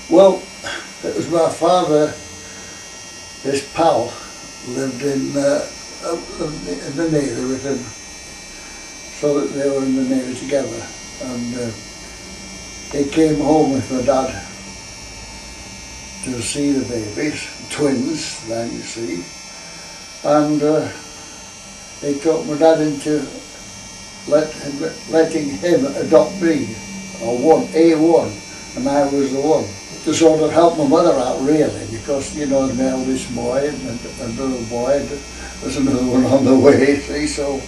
Well, it was my father, his pal, lived in the Navy with him, so that they were in the Navy together, and he came home with my dad to see the babies, twins then you see, and he talked my dad into letting him adopt me, or A1, and I was the one. To sort of help my mother out really, because you know, the eldest boy and another boy, there's another one on the way, see, so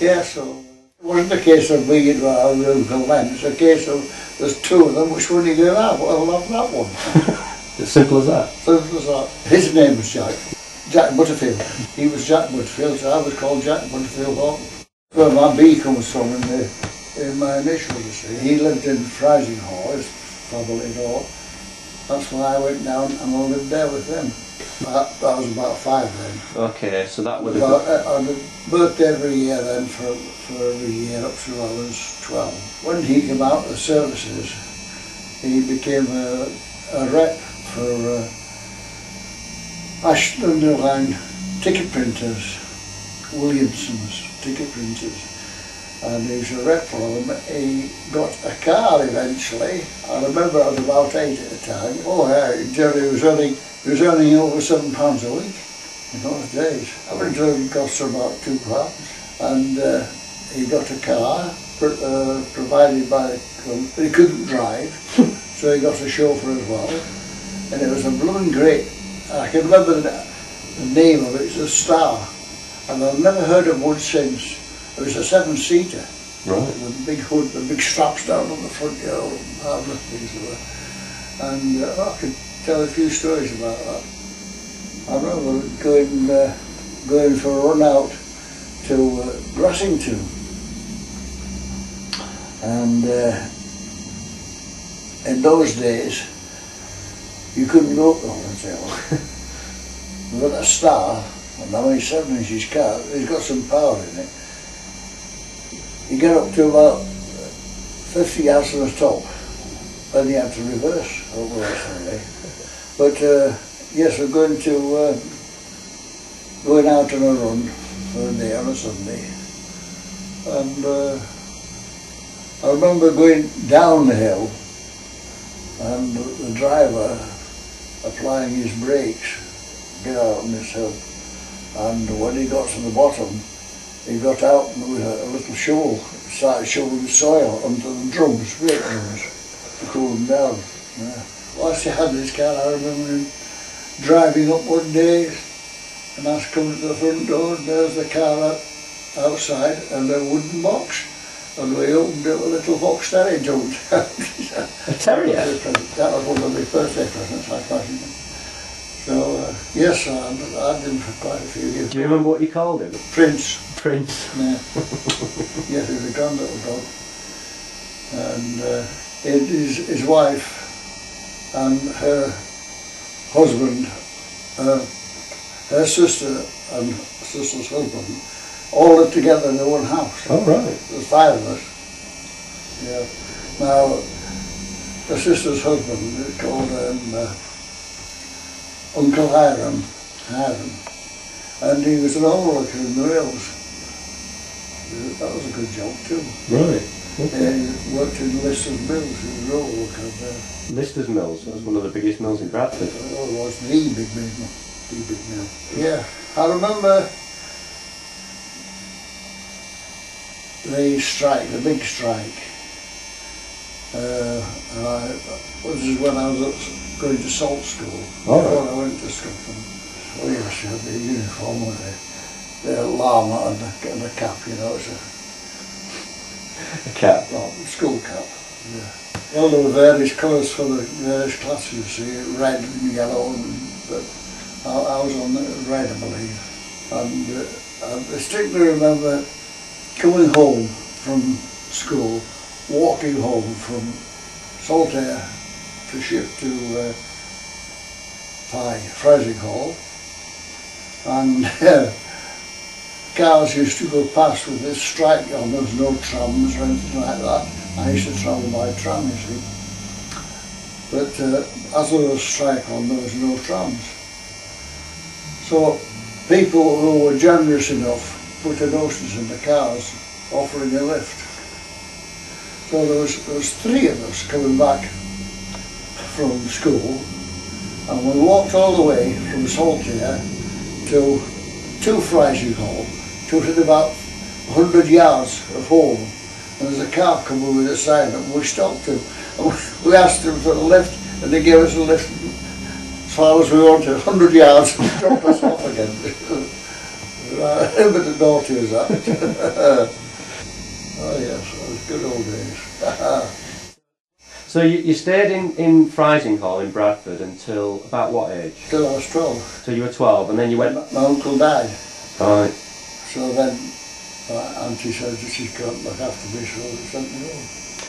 yeah, so it wasn't a case of me and our Uncle Len, it's a case of there's two of them, which one are you going to have? Well, I'll have that one. As simple as that? Simple as that. His name was Jack Butterfield. He was Jack Butterfield, so I was called Jack Butterfield Hawk. Where my B comes from in my initials, you see. He lived in Frizinghall, his family and all. That's why I went down and I lived there with them. I was about 5 then. Okay, so that would have I had a birthday every year then for every year up to I was 12. When he came out of the services, he became a rep for Ashton Line ticket printers, Williamson's ticket printers. And he was a rep for them. He got a car eventually. I remember I was about 8 at the time. Oh yeah, he was earning over £7 a week in those days. Average living costs are about £2. And he got a car provided by the company, but he couldn't drive, so he got a chauffeur as well. And it was a blooming great, I can remember the name of it, it's a Star. And I've never heard of one since. It was a 7-seater. Right. With a big hood, the big straps down on the front, you know, marvellous things were. And I could tell a few stories about that. I remember going for a run out to Grassington. And in those days, you couldn't go up the hotel. We've got a Star, and now he's 7-inch car, he's got some power in it. You get up to about 50 yards from the top, then you have to reverse over the rest of the day. But yes, we're going out on a run for a day on a Sunday, and I remember going down the hill and the driver applying his brakes, get out on this hill, and when he got to the bottom, he got out with a little shovel, started shoveling soil onto the drums, brake drums, to cool them down. Yeah. Whilst he had this car, I remember him driving up one day, and I was coming to the front door, and there's the car outside, and a wooden box, and we opened it, a little fox terrier jumped out. A terrier? That was one of the birthday presents I fashioned. So, yes, I had him for quite a few years. Do you remember what you called him? Prince. Prince. Yeah. Yes, he was a grand little dog. And his wife and her husband, her sister and sister's husband, all lived together in one house. Oh, right. There's 5 of us. Yeah. Now, the sister's husband is called Uncle Hiram, and he was an overlooker in the mills. That was a good job too. Right. Okay. He worked in Lister's Mills, he was an overlooker there. Lister's Mills, that was one of the biggest mills in Bradford. Oh, it was the big mill. The big mill. Yeah, I remember the strike, the big strike. This is when I was going to salt school. Before I went to Scotland. So yes, you had the uniform with the llama and the cap, you know, it's a cap? Well, school cap, yeah. Well, there were various colours for the various classes, you see, red and yellow, but I was on the red, I believe. And I distinctly remember coming home from school, walking home from Saltaire to ship to Frizinghall, and cars used to go past with this strike on. There was no trams or anything like that. I used to travel by tram, you see. But as there was a strike on, there was no trams. So people who were generous enough put a notice in the cars offering a lift. So there was three of us coming back from school, and we walked all the way from Saltier to Frizinghall, to within about 100 yards of home. And there's a car coming with a sign up, and we stopped him. And we asked him for a lift, and they gave us a lift as far as we wanted, 100 yards, and dropped us off again. A bit of naughty as that. Oh yes, that was good old days. So you stayed in Frizinghall in Bradford until about what age? Till I was 12. So you were 12, and then you went... My uncle died. Right. So then my auntie said that she couldn't look after me, so they sent me home.